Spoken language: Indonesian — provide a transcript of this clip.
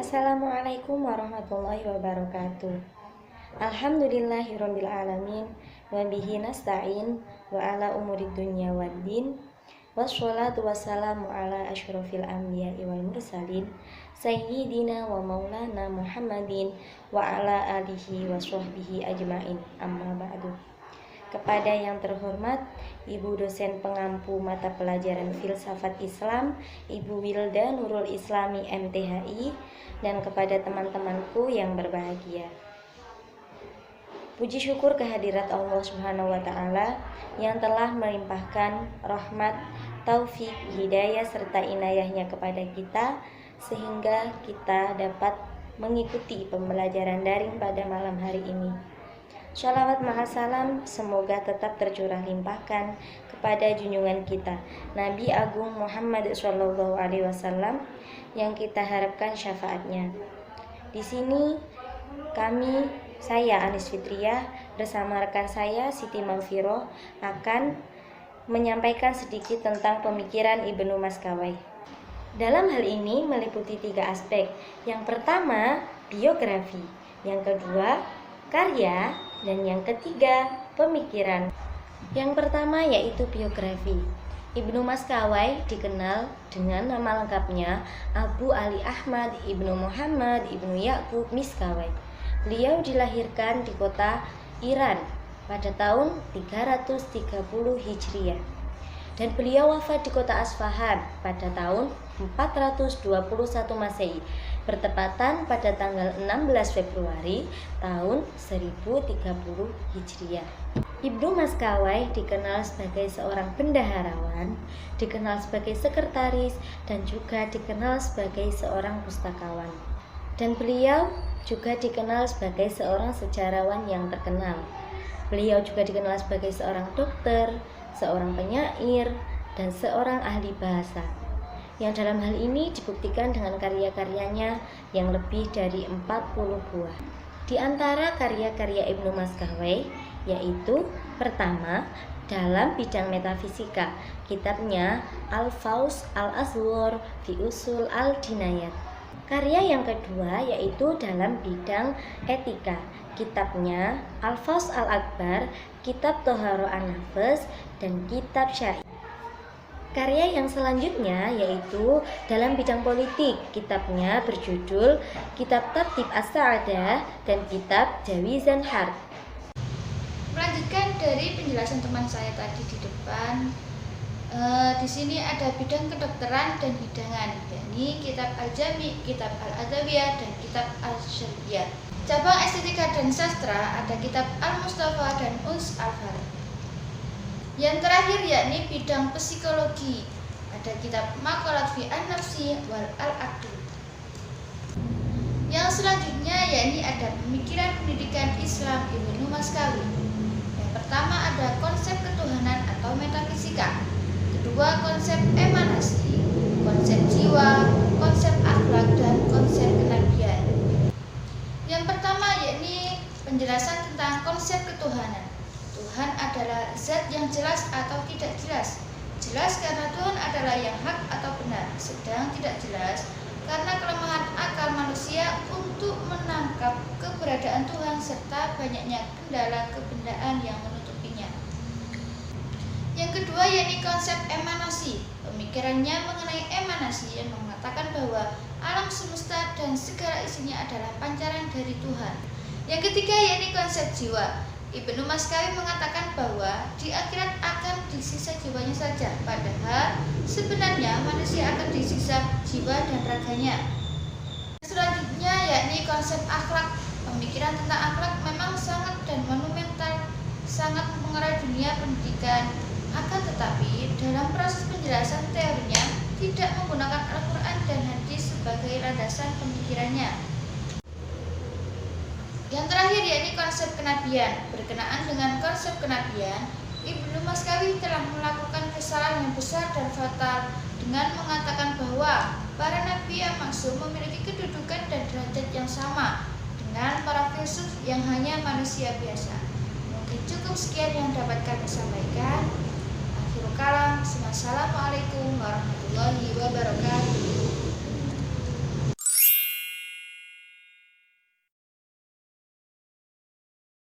Assalamualaikum warahmatullahi wabarakatuh. Alhamdulillahirabbil alamin wa bihi nasta'in wa ala umurid dunya waddin. Wassalatu wassalamu ala asyrofil anbiya'i wal mursalin sayyidina wa maulana Muhammadin wa ala alihi wa sahbihi ajmain. Amma ba'du. Kepada yang terhormat Ibu dosen pengampu mata pelajaran filsafat Islam, Ibu Wilda Nurul Islami MTHI, dan kepada teman-temanku yang berbahagia. Puji syukur kehadirat Allah Subhanahu wa Ta'ala yang telah melimpahkan rahmat, taufik, hidayah serta inayahnya kepada kita sehingga kita dapat mengikuti pembelajaran daring pada malam hari ini. Shalawat mahasalam semoga tetap tercurah limpahkan kepada junjungan kita Nabi Agung Muhammad SAW yang kita harapkan syafaatnya. Di sini saya Anis Fitriah bersama rekan saya Siti Mamfiroh akan menyampaikan sedikit tentang pemikiran Ibnu Maskawai. Dalam hal ini meliputi 3 aspek. Yang pertama, biografi. Yang kedua, karya, dan yang ketiga, pemikiran. Yang pertama yaitu biografi. Ibnu Maskawai dikenal dengan nama lengkapnya Abu Ali Ahmad Ibnu Muhammad Ibnu Ya'qub Miskawai. Beliau dilahirkan di kota Iran pada tahun 330 Hijriah dan beliau wafat di kota Asfahan pada tahun 421 Masehi, bertepatan pada tanggal 16 Februari tahun 1030 Hijriah. Ibnu Maskawai dikenal sebagai seorang bendaharawan, dikenal sebagai sekretaris, dan juga dikenal sebagai seorang pustakawan. Dan beliau juga dikenal sebagai seorang sejarawan yang terkenal. Beliau juga dikenal sebagai seorang dokter, seorang penyair, dan seorang ahli bahasa. Yang dalam hal ini dibuktikan dengan karya-karyanya yang lebih dari 40 buah. Di antara karya-karya Ibnu Maskawai yaitu pertama, dalam bidang metafisika, kitabnya Al-Faus Al-Asghar fi Usul Al-Dinayat. Karya yang kedua yaitu dalam bidang etika, kitabnya Al-Faus Al-Akbar, kitab Toharo An-Nafas, dan kitab Syari. Karya yang selanjutnya yaitu dalam bidang politik, kitabnya berjudul Kitab Tartib As-Sa'adah dan kitab Jawizan Harb. Melanjutkan dari penjelasan teman saya tadi di depan, di sini ada bidang kedokteran dan hidangan, yakni kitab Al-Jami, kitab Al-Adawiyah, dan kitab Al-Syariyah. Cabang estetika dan sastra ada kitab Al-Mustafa dan Uns Al-Farid. Yang terakhir yakni bidang psikologi, ada kitab Maqalat fi An-Nafsi wal Al-Aql. Yang selanjutnya yakni ada pemikiran pendidikan Islam Ibnu Maskawai. Yang pertama ada konsep ketuhanan atau metafisika, kedua konsep emanasi, konsep jiwa, konsep akhlak, dan konsep kenabian. Yang pertama yakni penjelasan tentang konsep ketuhanan. Tuhan adalah zat yang jelas atau tidak jelas. Jelas karena Tuhan adalah yang hak atau benar, sedang tidak jelas karena kelemahan akal manusia untuk menangkap keberadaan Tuhan serta banyaknya kendala kebendaan yang menutupinya. Yang kedua yakni konsep emanasi. Pemikirannya mengenai emanasi yang mengatakan bahwa alam semesta dan segala isinya adalah pancaran dari Tuhan. Yang ketiga yakni konsep jiwa. Ibnu Maskawai mengatakan bahwa di akhirat akan disisa jiwanya saja, padahal sebenarnya manusia akan disisa jiwa dan raganya. Selanjutnya yakni konsep akhlak. Pemikiran tentang akhlak memang sangat dan monumental, sangat mempengaruhi dunia pendidikan. Akan tetapi dalam proses penjelasan teorinya tidak menggunakan Al-Quran dan hadis sebagai landasan pemikirannya. Yang terakhir yakni konsep kenabian. Berkenaan dengan konsep kenabian, Ibnu Maskawai telah melakukan kesalahan yang besar dan fatal dengan mengatakan bahwa para nabi yang maksum memiliki kedudukan dan derajat yang sama dengan para filsuf yang hanya manusia biasa. Mungkin cukup sekian yang dapat kami sampaikan. Akhirul kalam.